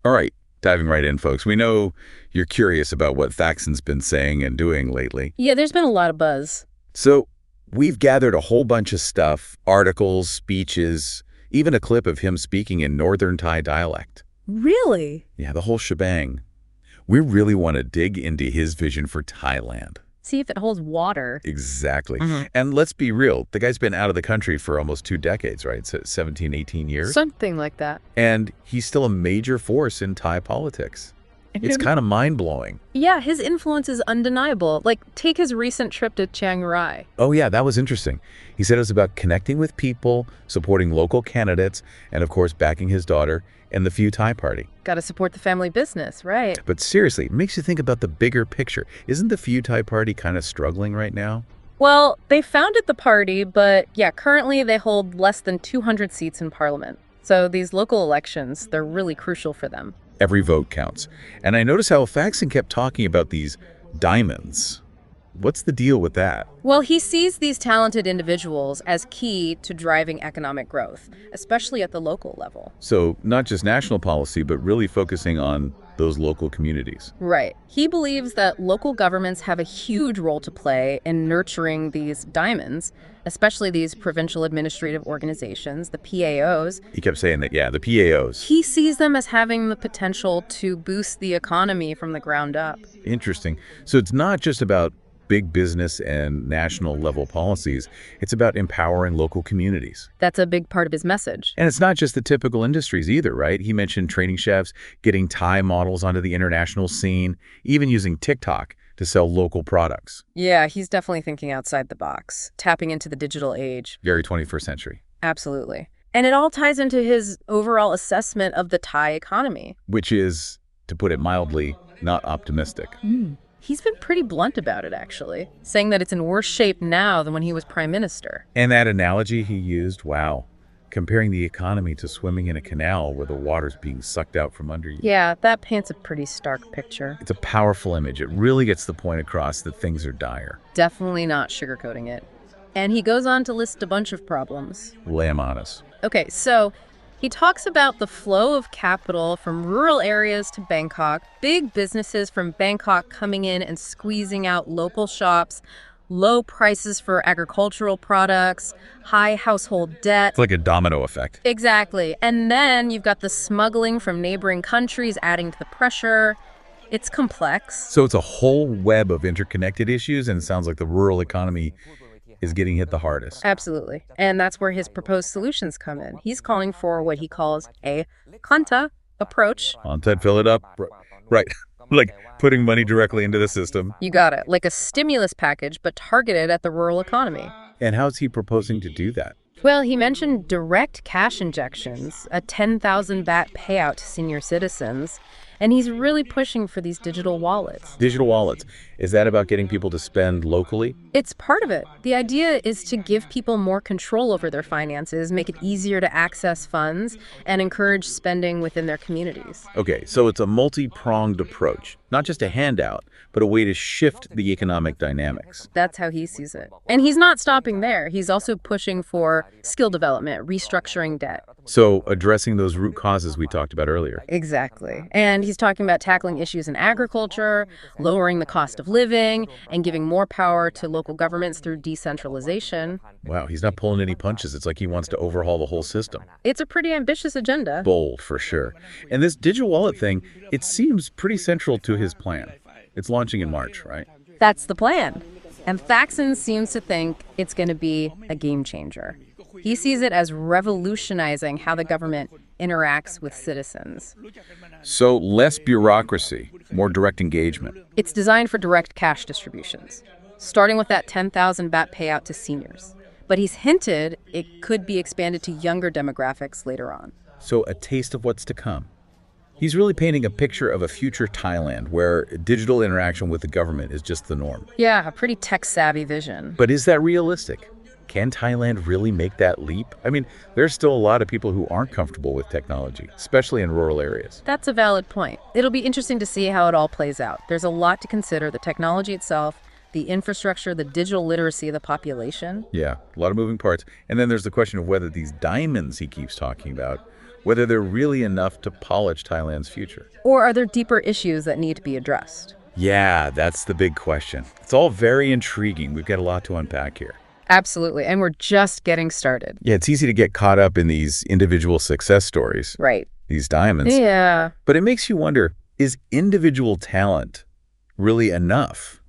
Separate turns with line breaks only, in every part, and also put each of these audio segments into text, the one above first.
All right, diving right in, folks. We know you're curious about what Thaksin's been saying and doing lately.
Yeah, there's been a lot of buzz.
So we've gathered a whole bunch of stuff, articles, speeches, even a clip of him speaking in Northern Thai dialect.
Really?
Yeah, the whole shebang. We really want to dig into his vision for Thailand.
See if it holds water.
Exactly. And let's be real, the guy's been out of the country for almost 2 decades, right? So 17, 18 years.
Something like that.
And he's still a major force in Thai politics. It's kind of mind-blowing.
Yeah, his influence is undeniable. Like, take his recent trip to Chiang Rai.
Oh, yeah, that was interesting. He said it was about connecting with people, supporting local candidates, and, of course, backing his daughter and the Pheu Thai party.
Got to support the family business, right?
But seriously, it makes you think about the bigger picture. Isn't the Pheu Thai party kind of struggling right now?
Well, they founded the party, but yeah, currently they hold less than 200 seats in parliament. So these local elections, they're really crucial for them.
Every vote counts. And I noticed how Thaksin kept talking about these diamonds. What's the deal with that?
Well, he sees these talented individuals as key to driving economic growth, especially at the local level.
So not just national policy, but really focusing on those local communities.
Right. He believes that local governments have a huge role to play in nurturing these diamonds, especially these provincial administrative organizations, the PAOs.
He kept saying that, yeah, the PAOs.
He sees them as having the potential to boost the economy from the ground up.
Interesting. So it's not just about big business and national level policies. It's about empowering local communities.
That's a big part of his message.
And it's not just the typical industries either, right? He mentioned training chefs, getting Thai models onto the international scene, even using TikTok to sell local products.
Yeah, he's definitely thinking outside the box, tapping into the digital age.
Very 21st century.
Absolutely. And it all ties into his overall assessment of the Thai economy.
Which is, to put it mildly, not optimistic.
He's been pretty blunt about it, actually, saying that it's in worse shape now than when he was prime minister.
And that analogy he used, wow, comparing the economy to swimming in a canal where the water's being sucked out from under you.
Yeah, that paints a pretty stark picture.
It's a powerful image. It really gets the point across that things are dire.
Definitely not sugarcoating it. And he goes on to list a bunch of problems.
Lay 'em on us.
Okay, so he talks about the flow of capital from rural areas to Bangkok, big businesses from Bangkok coming in and squeezing out local shops, low prices for agricultural products, high household debt.
It's like a domino effect.
Exactly. And then you've got the smuggling from neighboring countries adding to the pressure. It's complex.
So it's a whole web of interconnected issues, and it sounds like the rural economy is getting hit the hardest.
Absolutely. And that's where his proposed solutions come in. He's calling for what he calls a Kanta approach.
Content, fill it up. Right. Like putting money directly into the system.
You got it. Like a stimulus package, but targeted at the rural economy.
And how's he proposing to do that?
Well, he mentioned direct cash injections, a 10,000 baht payout to senior citizens, and he's really pushing for these digital wallets.
Digital wallets. Is that about getting people to spend locally?
It's part of it. The idea is to give people more control over their finances, make it easier to access funds, and encourage spending within their communities.
Okay, so it's a multi-pronged approach, not just a handout, but a way to shift the economic dynamics.
That's how he sees it. And he's not stopping there. He's also pushing for skill development, restructuring debt.
So addressing those root causes we talked about earlier.
Exactly. And he's talking about tackling issues in agriculture, lowering the cost of living, and giving more power to local governments through decentralization.
Wow, he's not pulling any punches. It's like he wants to overhaul the whole system.
It's a pretty ambitious agenda.
Bold, for sure. And this digital wallet thing, it seems pretty central to his plan. It's launching in March, right?
That's the plan. And Thaksin seems to think it's going to be a game changer. He sees it as revolutionizing how the government interacts with citizens.
So less bureaucracy, more direct engagement.
It's designed for direct cash distributions, starting with that 10,000 baht payout to seniors. But he's hinted it could be expanded to younger demographics later on.
So a taste of what's to come. He's really painting a picture of a future Thailand where digital interaction with the government is just the norm.
Yeah, a pretty tech-savvy vision.
But is that realistic? Can Thailand really make that leap? I mean, there's still a lot of people who aren't comfortable with technology, especially in rural areas.
That's a valid point. It'll be interesting to see how it all plays out. There's a lot to consider: the technology itself, the infrastructure, the digital literacy of the population.
Yeah, a lot of moving parts. And then there's the question of whether these diamonds he keeps talking about whether they're really enough to polish Thailand's future.
Or are there deeper issues that need to be addressed?
Yeah, that's the big question. It's all very intriguing. We've got a lot to unpack here.
Absolutely. And we're just getting started.
Yeah, it's easy to get caught up in these individual success stories,
Right.
these diamonds.
Yeah.
But it makes you wonder, is individual talent really enough?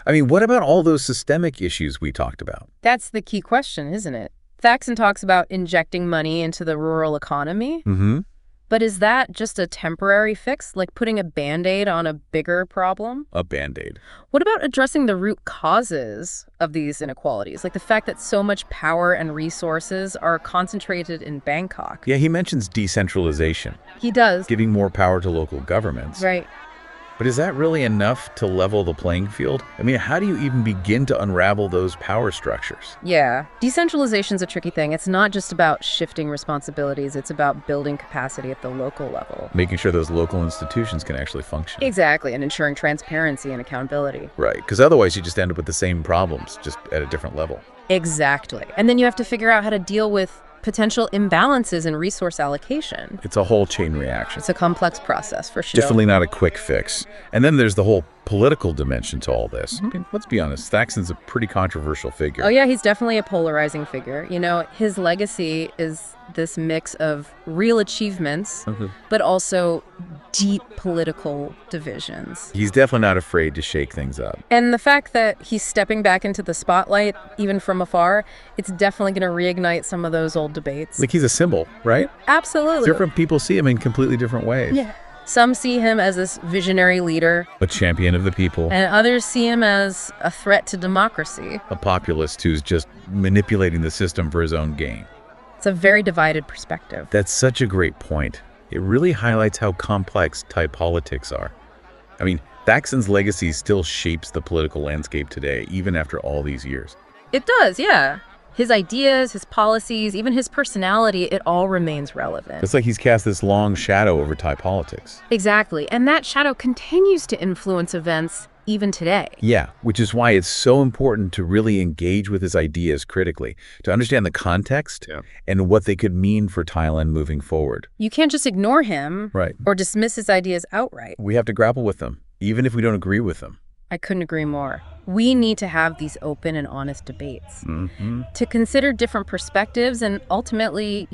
I mean, what about all those systemic issues we talked about?
That's the key question, isn't it? Thaksin talks about injecting money into the rural economy.
Mm-hmm.
But is that just a temporary fix, like putting a Band-Aid on a bigger problem?
A Band-Aid.
What about addressing the root causes of these inequalities, like the fact that so much power and resources are concentrated in Bangkok?
Yeah, he mentions decentralization,
He does.
giving more power to local governments.
Right.
But is that really enough to level the playing field? I mean, how do you even begin to unravel those power structures?
Yeah. Decentralization's a tricky thing. It's not just about shifting responsibilities. It's about building capacity at the local level.
Making sure those local institutions can actually function.
Exactly, and ensuring transparency and accountability.
Right, because otherwise you just end up with the same problems, just at a different level.
Exactly. And then you have to figure out how to deal with potential imbalances in resource allocation.
It's a whole chain reaction.
It's a complex process, for sure.
Definitely not a quick fix. And then there's the whole political dimension to all this. I mean, let's be honest, Thaksin's a pretty controversial figure.
Oh, yeah, he's definitely a polarizing figure. You know, his legacy is this mix of real achievements, but also deep political divisions.
He's definitely not afraid to shake things up.
And the fact that he's stepping back into the spotlight, even from afar, it's definitely going to reignite some of those old debates.
Like, he's a symbol, right?
Absolutely.
Different people see him in completely different ways.
Yeah. Some see him as this visionary leader,
A champion of the people.
and others see him as a threat to democracy.
A populist who's just manipulating the system for his own gain.
It's a very divided perspective.
That's such a great point. It really highlights how complex Thai politics are. I mean, Thaksin's legacy still shapes the political landscape today, even after all these years.
It does, yeah. His ideas, his policies, even his personality, it all remains relevant.
It's like he's cast this long shadow over Thai politics.
Exactly. And that shadow continues to influence events even today.
Yeah, which is why it's so important to really engage with his ideas critically, to understand the context and what they could mean for Thailand moving forward.
You can't just ignore him
Right.
or dismiss his ideas outright.
We have to grapple with them, even if we don't agree with them.
I couldn't agree more. We need to have these open and honest debates
Mm-hmm.
to consider different perspectives and ultimately,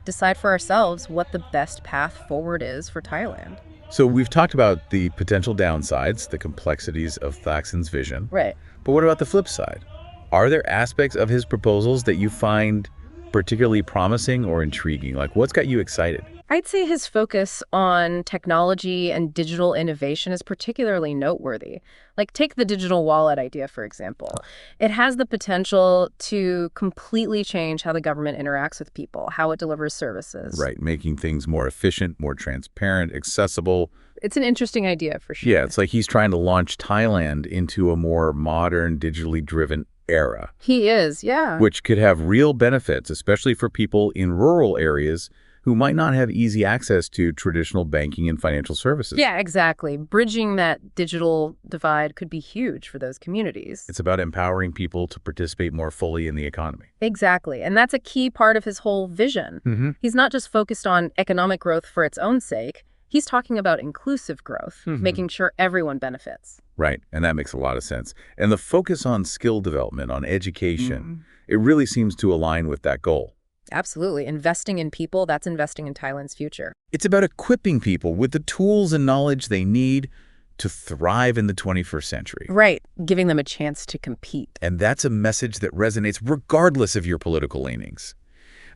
decide for ourselves what the best path forward is for Thailand.
So we've talked about the potential downsides, the complexities of Thaksin's vision.
Right.
But what about the flip side? Are there aspects of his proposals that you find particularly promising or intriguing? Like, what's got you excited?
I'd say his focus on technology and digital innovation is particularly noteworthy. Like, take the digital wallet idea, for example. It has the potential to completely change how the government interacts with people, how it delivers services.
Right, making things more efficient, more transparent, accessible.
It's an interesting idea, for sure.
Yeah, it's like he's trying to launch Thailand into a more modern, digitally driven era,
He is, yeah.
which could have real benefits, especially for people in rural areas who might not have easy access to traditional banking and financial services.
Yeah, exactly. Bridging that digital divide could be huge for those communities.
It's about empowering people to participate more fully in the economy.
Exactly. And that's a key part of his whole vision.
Mm-hmm.
He's not just focused on economic growth for its own sake. He's talking about inclusive growth, making sure everyone benefits.
Right, and that makes a lot of sense. And the focus on skill development, on education, it really seems to align with that goal.
Absolutely. Investing in people, that's investing in Thailand's future.
It's about equipping people with the tools and knowledge they need to thrive in the 21st century.
Right. Giving them a chance to compete.
And that's a message that resonates regardless of your political leanings.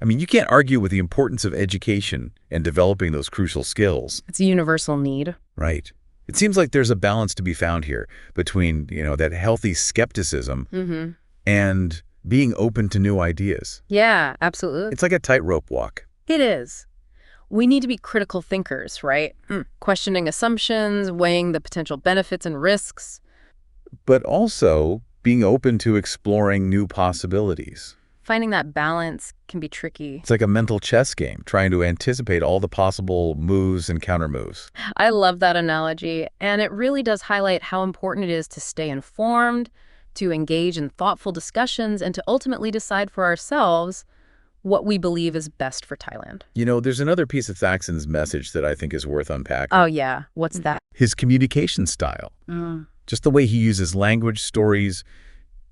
I mean, you can't argue with the importance of education and developing those crucial skills.
It's a universal need.
Right. It seems like there's a balance to be found here between, that healthy skepticism and being open to new ideas.
Yeah, absolutely.
It's like a tightrope walk.
It is. We need to be critical thinkers, right? Questioning assumptions, weighing the potential benefits and risks.
But also being open to exploring new possibilities.
Finding that balance can be tricky.
It's like a mental chess game, trying to anticipate all the possible moves and counter moves.
I love that analogy, and it really does highlight how important it is to stay informed, to engage in thoughtful discussions, and to ultimately decide for ourselves what we believe is best for Thailand.
You know, there's another piece of Thaksin's message that I think is worth unpacking.
Oh, yeah. What's that?
His communication style. Just the way he uses language, stories,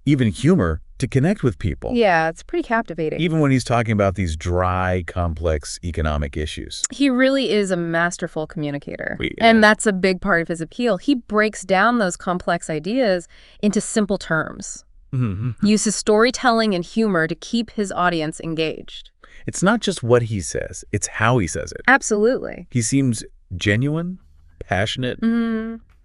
even humor to connect with people.
Yeah, it's pretty captivating.
Even when he's talking about these dry, complex economic issues.
He really is a masterful communicator.
Yeah.
And that's a big part of his appeal. He breaks down those complex ideas into simple terms. Uses storytelling and humor to keep his audience engaged.
It's not just what he says, it's how he says it.
Absolutely.
He seems genuine, passionate,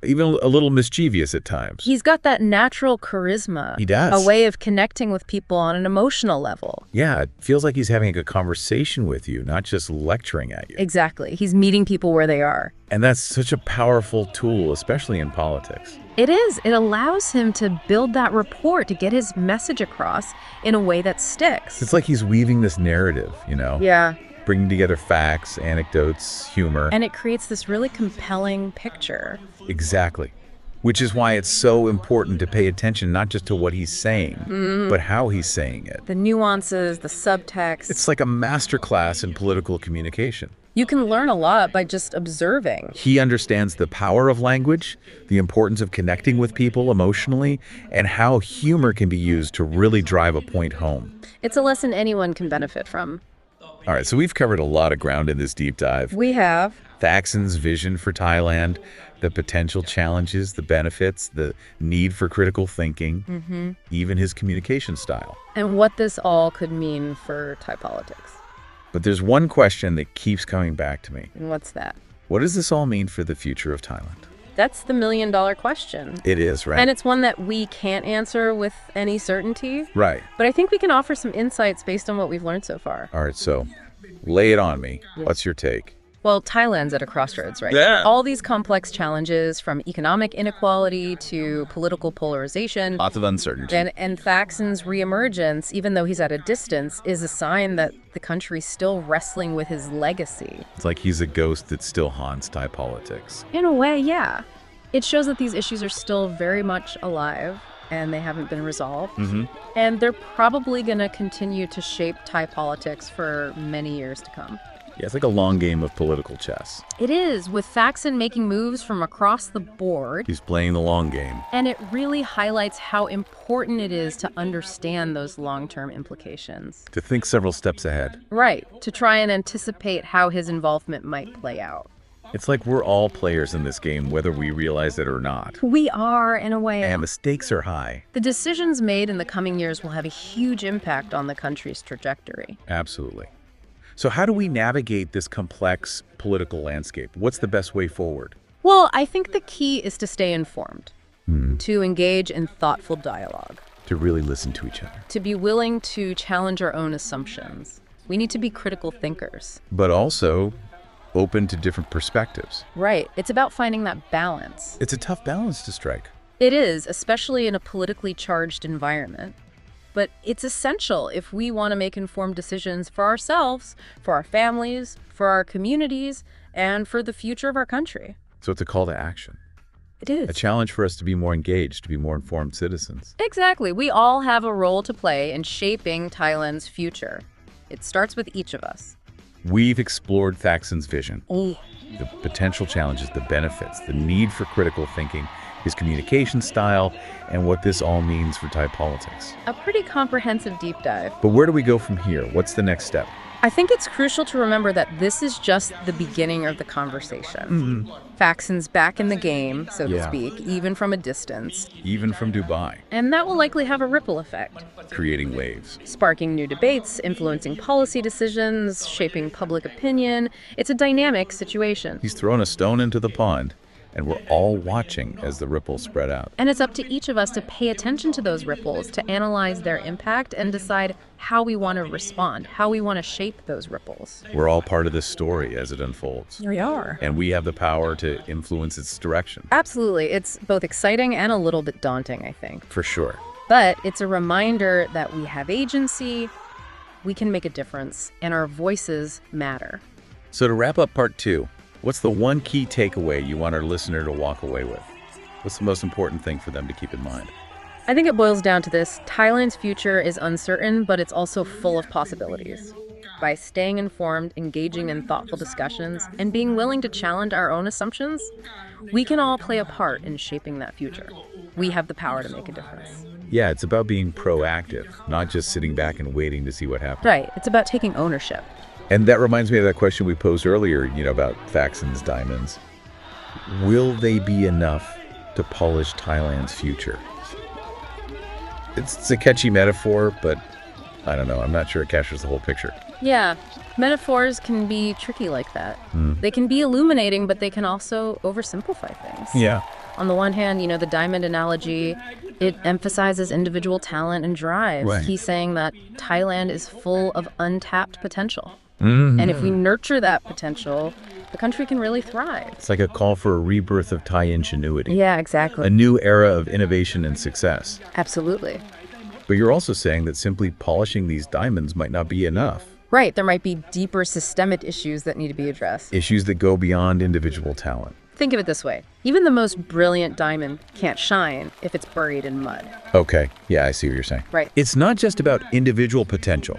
even a little mischievous at times.
He's got that natural charisma.
He does.
A way of connecting with people on an emotional level.
Yeah, it feels like he's having a conversation with you, not just lecturing at you.
Exactly. He's meeting people where they are.
And that's such a powerful tool, especially in politics.
It is. It allows him to build that rapport, to get his message across in a way that sticks.
It's like he's weaving this narrative, you know?
Yeah.
Bringing together facts, anecdotes, humor.
And it creates this really compelling picture.
Exactly. Which is why it's so important to pay attention not just to what he's saying, but how he's saying it.
The nuances, the subtext.
It's like a masterclass in political communication.
You can learn a lot by just observing.
He understands the power of language, the importance of connecting with people emotionally, and how humor can be used to really drive a point home.
It's a lesson anyone can benefit from.
All right, so we've covered a lot of ground in this deep dive.
We have.
Thaksin's vision for Thailand, the potential challenges, the benefits, the need for critical thinking, even his communication style.
And what this all could mean for Thai politics.
But there's one question that keeps coming back to me.
And what's that?
What does this all mean for the future of Thailand?
That's the million-dollar question.
It is, right?
And it's one that we can't answer with any certainty.
Right.
But I think we can offer some insights based on what we've learned so far.
All right, so lay it on me. What's your take?
Well, Thailand's at a crossroads, right?
Yeah.
All these complex challenges, from economic inequality to political polarization.
Lots of uncertainty.
And Thaksin's reemergence, even though he's at a distance, is a sign that the country's still wrestling with his legacy.
It's like he's a ghost that still haunts Thai politics.
In a way, yeah. It shows that these issues are still very much alive and they haven't been resolved. And they're probably going to continue to shape Thai politics for many years to come.
Yeah, it's like a long game of political chess.
It is, with Thaksin making moves from across the board.
He's playing the long game.
And it really highlights how important it is to understand those long-term implications.
To think several steps ahead.
Right, to try and anticipate how his involvement might play out.
It's like we're all players in this game, whether we realize it or not.
We are, in a way.
And the stakes are high.
The decisions made in the coming years will have a huge impact on the country's trajectory.
Absolutely. So how do we navigate this complex political landscape? What's the best way forward?
Well, I think the key is to stay informed, to engage in thoughtful dialogue,
To really listen to each other.
to be willing to challenge our own assumptions. We need to be critical thinkers.
But also open to different perspectives.
Right. It's about finding that balance.
It's a tough balance to strike.
It is, especially in a politically charged environment. But it's essential if we want to make informed decisions for ourselves, for our families, for our communities, and for the future of our country.
So it's a call to action.
It is.
A challenge for us to be more engaged, to be more informed citizens.
Exactly. We all have a role to play in shaping Thailand's future. It starts with each of us.
We've explored Thaksin's vision, the potential challenges, the benefits, the need for critical thinking, his communication style, and what this all means for Thai politics.
A pretty comprehensive deep dive.
But where do we go from here? What's the next step?
I think it's crucial to remember that this is just the beginning of the conversation. Thaksin's back in the game, so to speak, even from a distance.
Even from Dubai,
And that will likely have a ripple effect,
creating waves.
sparking new debates, influencing policy decisions, shaping public opinion. It's a dynamic situation.
He's thrown a stone into the pond, and we're all watching as the ripples spread out.
And it's up to each of us to pay attention to those ripples, to analyze their impact and decide how we want to respond, how we want to shape those ripples.
We're all part of this story as it unfolds.
We are.
And we have the power to influence its direction.
Absolutely. It's both exciting and a little bit daunting, I think.
For sure.
But it's a reminder that we have agency, we can make a difference, and our voices matter.
So to wrap up part 2, what's the one key takeaway you want our listener to walk away with? What's the most important thing for them to keep in mind?
I think it boils down to this. Thailand's future is uncertain, but it's also full of possibilities. By staying informed, engaging in thoughtful discussions, and being willing to challenge our own assumptions, we can all play a part in shaping that future. We have the power to make a difference.
Yeah, it's about being proactive, not just sitting back and waiting to see what happens.
Right. It's about taking ownership.
And that reminds me of that question we posed earlier, about Thaksin's diamonds. Will they be enough to polish Thailand's future? It's a catchy metaphor, but I don't know. I'm not sure it captures the whole picture.
Yeah. Metaphors can be tricky like that. They can be illuminating, but they can also oversimplify things.
Yeah.
On the one hand, the diamond analogy, it emphasizes individual talent and drive.
Right.
He's saying that Thailand is full of untapped potential. And if we nurture that potential, the country can really thrive.
It's like a call for a rebirth of Thai ingenuity.
Yeah, exactly.
A new era of innovation and success.
Absolutely.
But you're also saying that simply polishing these diamonds might not be enough.
Right. There might be deeper systemic issues that need to be addressed.
Issues that go beyond individual talent.
Think of it this way. Even the most brilliant diamond can't shine if it's buried in mud.
Okay. Yeah, I see what you're saying.
Right.
It's not just about individual potential.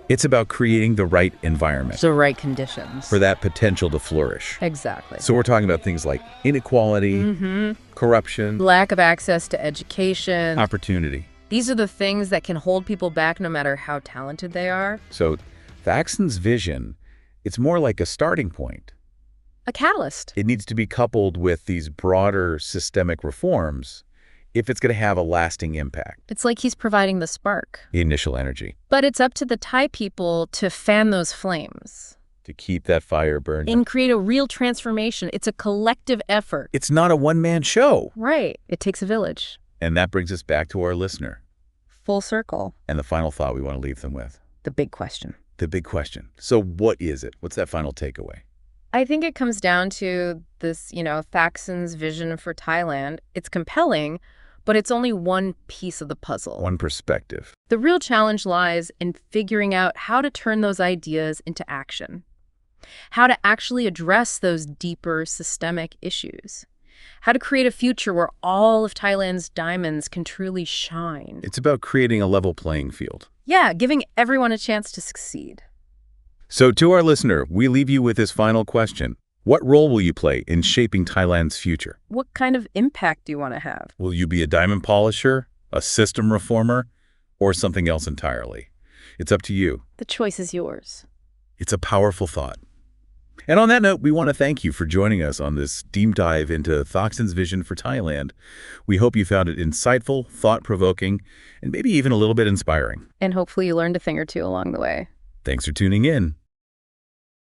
It's about creating the right environment.
The right conditions.
For that potential to flourish.
Exactly.
So we're talking about things like inequality, corruption,
Lack of access to education.
opportunity.
These are the things that can hold people back no matter how talented they are.
So Thaksin's vision, it's more like a starting point.
A catalyst.
It needs to be coupled with these broader systemic reforms if it's going to have a lasting impact.
It's like he's providing the spark.
The initial energy.
But it's up to the Thai people to fan those flames.
To keep that fire burning.
And create a real transformation. It's a collective effort.
It's not a one-man show.
Right. It takes a village.
And that brings us back to our listener.
Full circle.
And the final thought we want to leave them with.
The big question.
The big question. So what is it? What's that final takeaway?
I think it comes down to this, Thaksin's vision for Thailand. It's compelling, but it's only one piece of the puzzle.
One perspective.
The real challenge lies in figuring out how to turn those ideas into action, how to actually address those deeper systemic issues, how to create a future where all of Thailand's diamonds can truly shine.
It's about creating a level playing field.
Yeah, giving everyone a chance to succeed.
So to our listener, we leave you with this final question. What role will you play in shaping Thailand's future?
What kind of impact do you want to have?
Will you be a diamond polisher, a system reformer, or something else entirely? It's up to you.
The choice is yours.
It's a powerful thought. And on that note, we want to thank you for joining us on this deep dive into Thaksin's vision for Thailand. We hope you found it insightful, thought-provoking, and maybe even a little bit inspiring.
And hopefully you learned a thing or two along the way.
Thanks for tuning in.